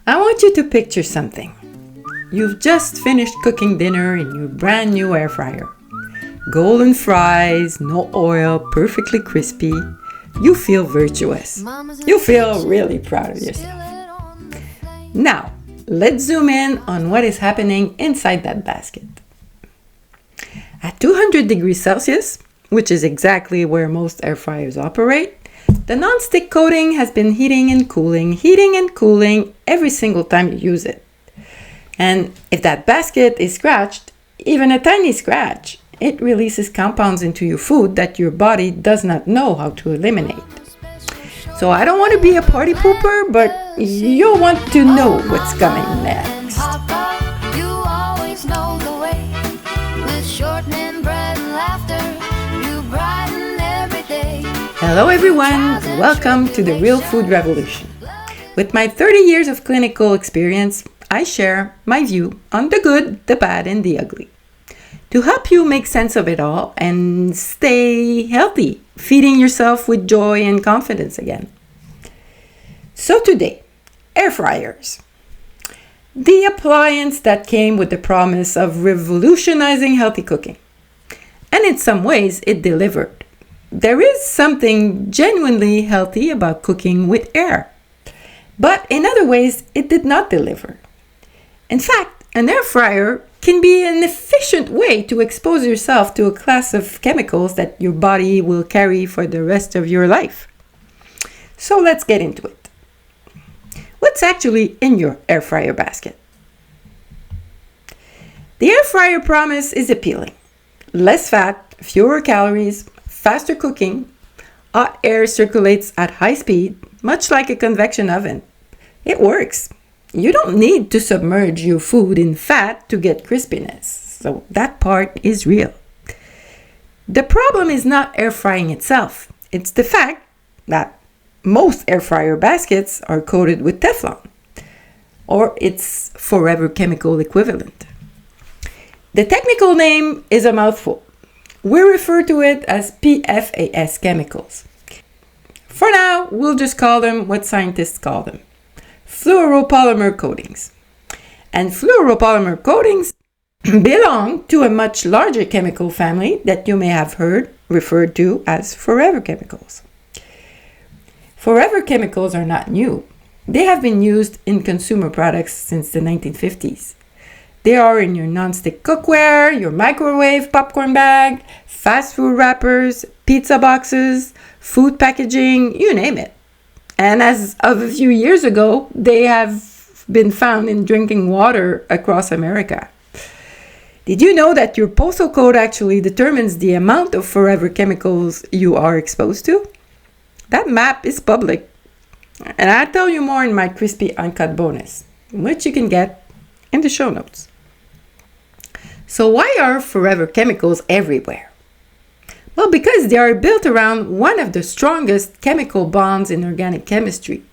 I want you to picture something. You've just finished cooking dinner in your brand new air fryer. Golden fries, no oil, perfectly crispy. You feel virtuous. You feel really proud of yourself. Now, let's zoom in on what is happening inside that basket. At 200 degrees Celsius, which is exactly where most air fryers operate, the non-stick coating has been heating and cooling every single time you use it. And if that basket is scratched, even a tiny scratch, it releases compounds into your food that your body does not know how to eliminate. So I don't want to be a party pooper, but you'll want to know what's coming next. You always know the way. With shortening bread and laughter, you brighten every day. Hello everyone, welcome to the Real Food Revolution. With my 30 years of clinical experience, I share my view on the good, the bad, and the ugly, to help you make sense of it all and stay healthy, feeding yourself with joy and confidence again. So today, air fryers. The appliance that came with the promise of revolutionizing healthy cooking. And in some ways, it delivered. There is something genuinely healthy about cooking with air. But in other ways, it did not deliver. In fact, an air fryer can be an efficient way to expose yourself to a class of chemicals that your body will carry for the rest of your life. So let's get into it. What's actually in your air fryer basket? The air fryer promise is appealing. Less fat, fewer calories, faster cooking. Hot air circulates at high speed, much like a convection oven. It works. You don't need to submerge your food in fat to get crispiness, so that part is real. The problem is not air frying itself. It's the fact that most air fryer baskets are coated with Teflon, or its forever chemical equivalent. The technical name is a mouthful. We refer to it as PFAS chemicals. For now, we'll just call them what scientists call them. Fluoropolymer coatings. And fluoropolymer coatings belong to a much larger chemical family that you may have heard referred to as forever chemicals. Forever chemicals are not new. They have been used in consumer products since the 1950s. They are in your non-stick cookware, your microwave popcorn bag, fast food wrappers, pizza boxes, food packaging, you name it. And as of a few years ago, they have been found in drinking water across America. Did you know that your postal code actually determines the amount of forever chemicals you are exposed to? That map is public. And I'll tell you more in my crispy uncut bonus, which you can get in the show notes. So why are forever chemicals everywhere? Well, because they are built around one of the strongest chemical bonds in organic chemistry,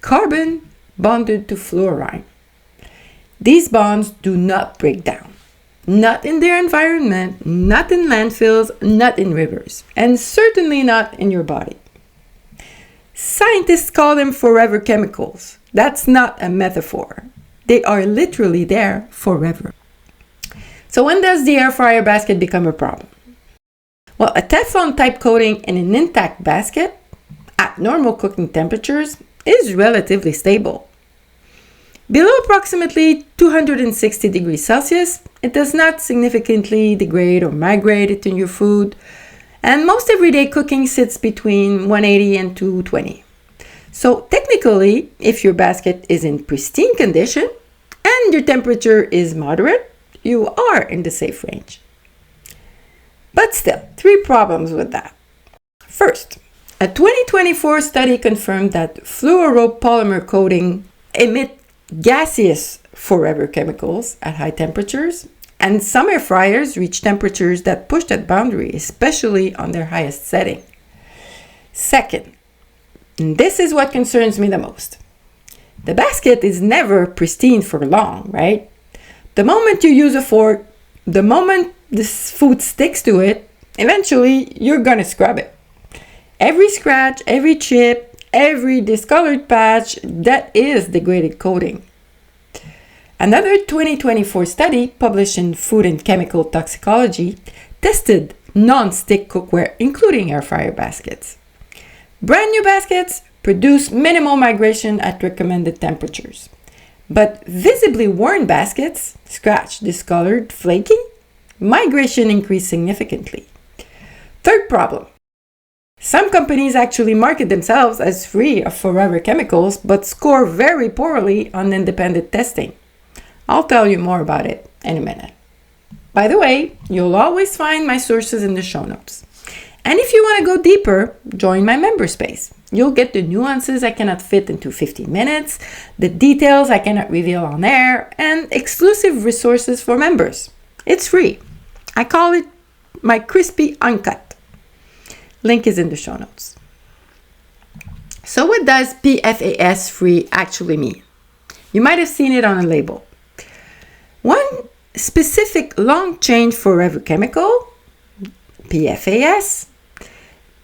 carbon bonded to fluorine. These bonds do not break down, not in their environment, not in landfills, not in rivers, and certainly not in your body. Scientists call them forever chemicals. That's not a metaphor. They are literally there forever. So when does the air fryer basket become a problem? Well, a Teflon type coating in an intact basket at normal cooking temperatures is relatively stable. Below approximately 260 degrees Celsius, it does not significantly degrade or migrate into your food, and most everyday cooking sits between 180 and 220. So technically, if your basket is in pristine condition and your temperature is moderate, you are in the safe range. But still, 3 problems with that. First, a 2024 study confirmed that fluoropolymer coating emit gaseous forever chemicals at high temperatures, and some air fryers reach temperatures that push that boundary, especially on their highest setting. Second, and this is what concerns me the most. The basket is never pristine for long, right? The moment you use a fork, the moment this food sticks to it, eventually you're gonna scrub it. Every scratch, every chip, every discolored patch that is degraded coating. Another 2024 study published in Food and Chemical Toxicology tested non-stick cookware, including air fryer baskets. Brand new baskets produce minimal migration at recommended temperatures. But visibly worn baskets, scratched, discolored, flaking, migration increased significantly. Third problem. Some companies actually market themselves as free of forever chemicals but score very poorly on independent testing. I'll tell you more about it in a minute. By the way, you'll always find my sources in the show notes. And if you want to go deeper, join my member space. You'll get the nuances I cannot fit into 15 minutes, the details I cannot reveal on air, and exclusive resources for members. It's free. I call it my crispy uncut. Link is in the show notes. So what does PFAS free actually mean? You might have seen it on a label. One specific long-chain forever chemical, PFAS,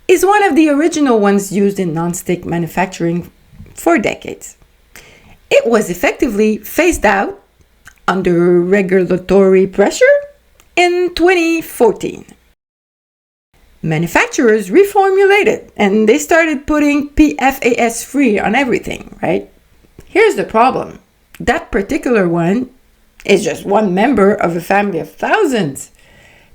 is one of the original ones used in nonstick manufacturing for decades. It was effectively phased out under regulatory pressure in 2014. Manufacturers reformulated and they started putting PFAS free on everything, right? Here's the problem. That particular one is just one member of a family of thousands.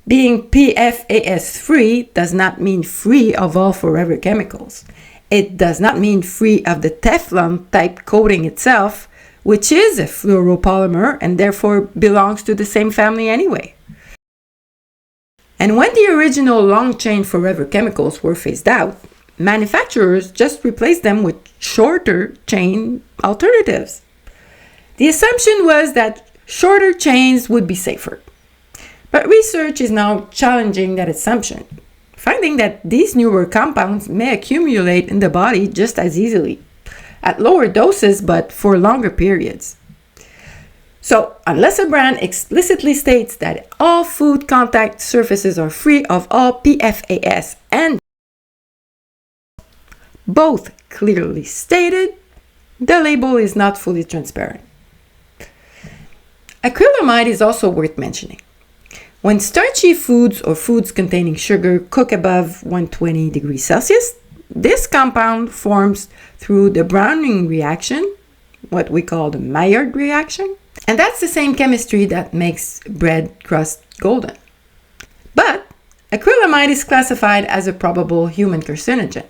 Being PFAS free does not mean free of all forever chemicals. It does not mean free of the Teflon type coating itself, which is a fluoropolymer and therefore belongs to the same family anyway. And when the original long-chain forever chemicals were phased out, manufacturers just replaced them with shorter chain alternatives. The assumption was that shorter chains would be safer. But research is now challenging that assumption, finding that these newer compounds may accumulate in the body just as easily, at lower doses but for longer periods. So, unless a brand explicitly states that all food contact surfaces are free of all PFAS and both clearly stated, the label is not fully transparent. Acrylamide is also worth mentioning. When starchy foods or foods containing sugar cook above 120 degrees Celsius, this compound forms through the browning reaction, what we call the Maillard reaction, and that's the same chemistry that makes bread crust golden. But acrylamide is classified as a probable human carcinogen.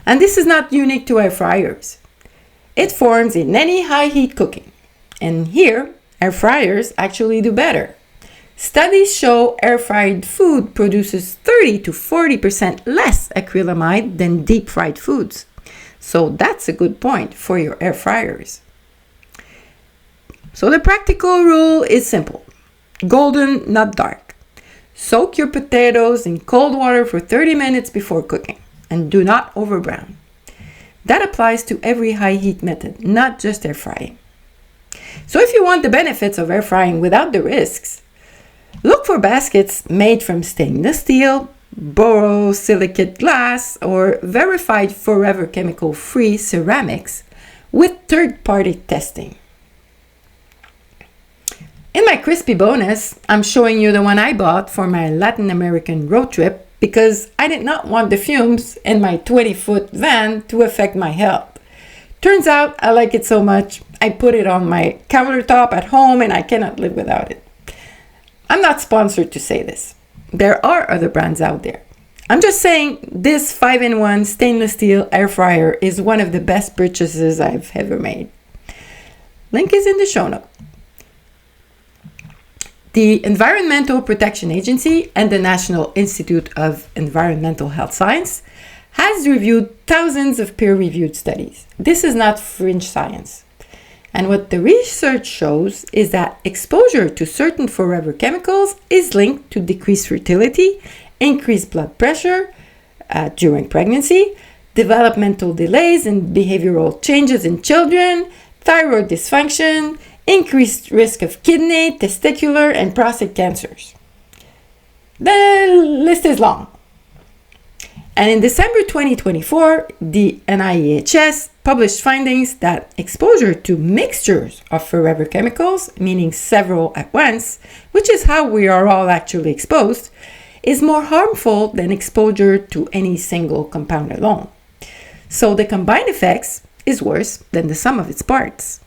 And this is not unique to air fryers. It forms in any high heat cooking. And here, air fryers actually do better. Studies show air fried food produces 30 to 40% less acrylamide than deep fried foods. So that's a good point for your air fryers. So the practical rule is simple. Golden, not dark. Soak your potatoes in cold water for 30 minutes before cooking and do not overbrown. That applies to every high heat method, not just air frying. So if you want the benefits of air frying without the risks, look for baskets made from stainless steel, borosilicate glass, or verified forever chemical-free ceramics with third-party testing. In my crispy bonus, I'm showing you the one I bought for my Latin American road trip because I did not want the fumes in my 20-foot van to affect my health. Turns out I like it so much, I put it on my countertop at home and I cannot live without it. I'm not sponsored to say this. There are other brands out there. I'm just saying this 5-in-1 stainless steel air fryer is one of the best purchases I've ever made. Link is in the show notes. The Environmental Protection Agency and the National Institute of Environmental Health Science has reviewed thousands of peer-reviewed studies. This is not fringe science. And what the research shows is that exposure to certain forever chemicals is linked to decreased fertility, increased blood pressure during pregnancy, developmental delays and behavioral changes in children, thyroid dysfunction, increased risk of kidney, testicular, and prostate cancers. The list is long. And in December 2024, the NIEHS published findings that exposure to mixtures of forever chemicals, meaning several at once, which is how we are all actually exposed, is more harmful than exposure to any single compound alone. So the combined effects is worse than the sum of its parts.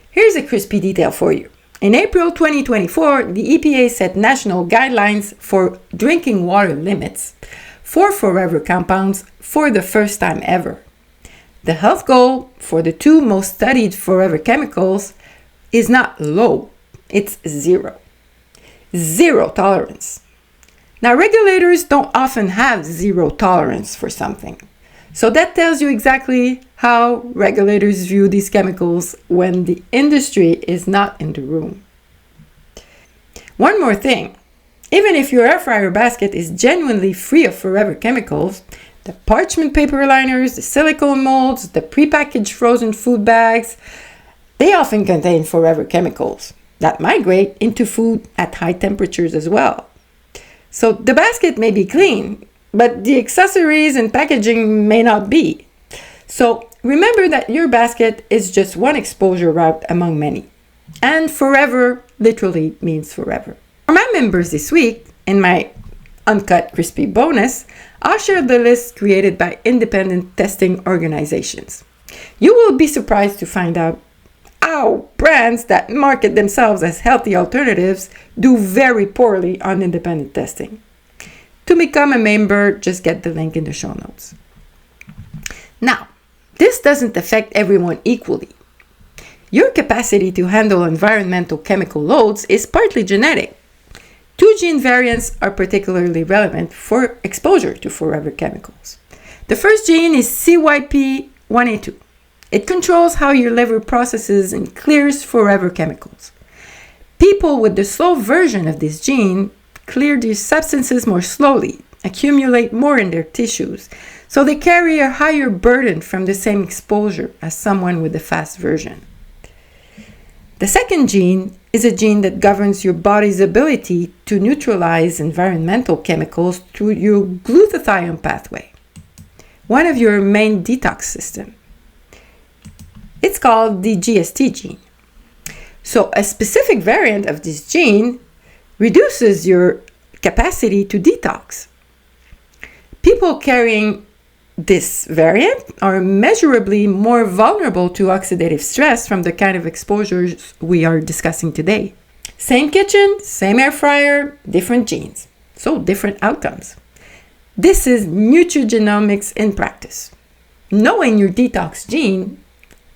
Here's a crispy detail for you. In April 2024, the EPA set national guidelines for drinking water limits for forever compounds for the first time ever. The health goal for the two most studied forever chemicals is not low, it's zero. Zero tolerance. Now, regulators don't often have zero tolerance for something. So that tells you exactly how regulators view these chemicals when the industry is not in the room. One more thing. Even if your air fryer basket is genuinely free of forever chemicals, the parchment paper liners, the silicone molds, the prepackaged frozen food bags, they often contain forever chemicals that migrate into food at high temperatures as well. So the basket may be clean, but the accessories and packaging may not be. So remember that your basket is just one exposure route among many. And forever literally means forever. For my members this week, in my uncut crispy bonus, I'll share the list created by independent testing organizations. You will be surprised to find out how brands that market themselves as healthy alternatives do very poorly on independent testing. To become a member, just get the link in the show notes. Now, this doesn't affect everyone equally. Your capacity to handle environmental chemical loads is partly genetic. Two gene variants are particularly relevant for exposure to forever chemicals. The first gene is CYP1A2. It controls how your liver processes and clears forever chemicals. People with the slow version of this gene clear these substances more slowly, accumulate more in their tissues, so they carry a higher burden from the same exposure as someone with the fast version. The second gene is a gene that governs your body's ability to neutralize environmental chemicals through your glutathione pathway, one of your main detox systems. It's called the GST gene. So a specific variant of this gene reduces your capacity to detox. People carrying this variant are measurably more vulnerable to oxidative stress from the kind of exposures we are discussing today. Same kitchen, same air fryer, different genes, so different outcomes. This is nutrigenomics in practice. Knowing your detox gene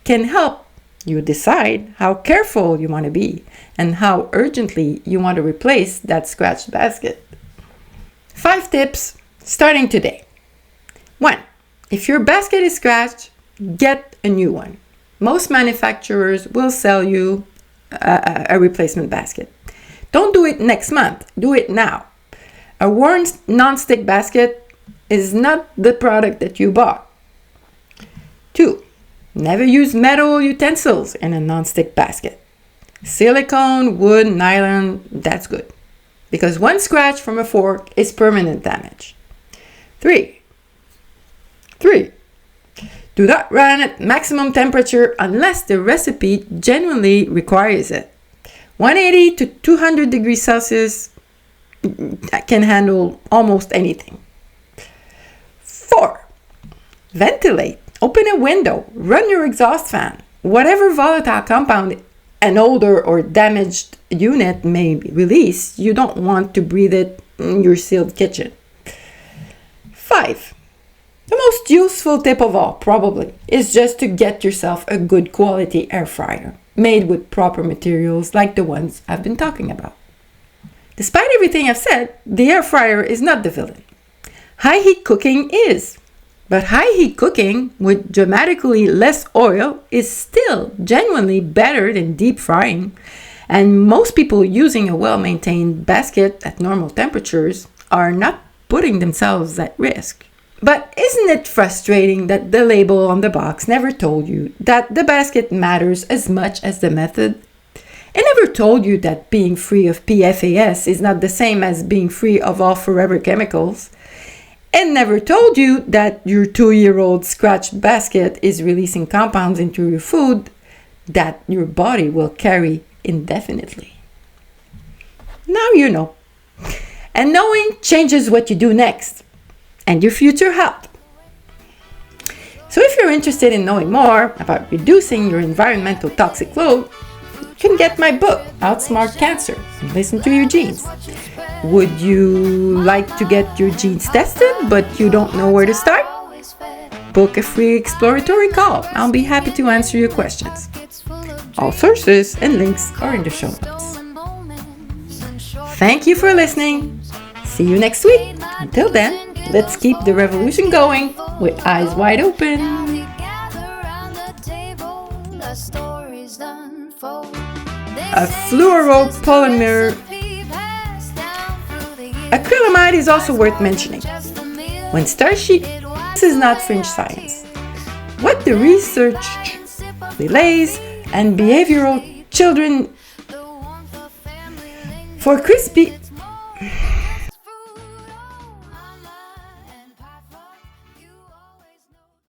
can help you decide how careful you want to be and how urgently you want to replace that scratched basket. 5 tips starting today. 1. If your basket is scratched, get a new one. Most manufacturers will sell you a replacement basket. Don't do it next month. Do it now. A worn non-stick basket is not the product that you bought. 2. Never use metal utensils in a non-stick basket. Silicone, wood, nylon, that's good. Because one scratch from a fork is permanent damage. 3. Do not run at maximum temperature unless the recipe genuinely requires it. 180 to 200 degrees Celsius can handle almost anything. 4. Ventilate. Open a window. Run your exhaust fan. Whatever volatile compound an older or damaged unit may release, you don't want to breathe it in your sealed kitchen. 5. The most useful tip of all, probably, is just to get yourself a good quality air fryer, made with proper materials like the ones I've been talking about. Despite everything I've said, the air fryer is not the villain. High heat cooking is. But high heat cooking with dramatically less oil is still genuinely better than deep frying, and most people using a well-maintained basket at normal temperatures are not putting themselves at risk. But isn't it frustrating that the label on the box never told you that the basket matters as much as the method? It never told you that being free of PFAS is not the same as being free of all forever chemicals. and never told you that your 2-year-old scratch basket is releasing compounds into your food that your body will carry indefinitely. Now you know. And knowing changes what you do next and your future health. So if you're interested in knowing more about reducing your environmental toxic load, you can get my book, Outsmart Cancer, and Listen to Your Genes. Would you like to get your genes tested, but you don't know where to start? Book a free exploratory call. I'll be happy to answer your questions. All sources and links are in the show notes. Thank you for listening. See you next week. Until then, let's keep the revolution going with eyes wide open. A fluoropolymer acrylamide is also worth mentioning. When starchy, this is not fringe science. What the research relays and behavioral children for crispy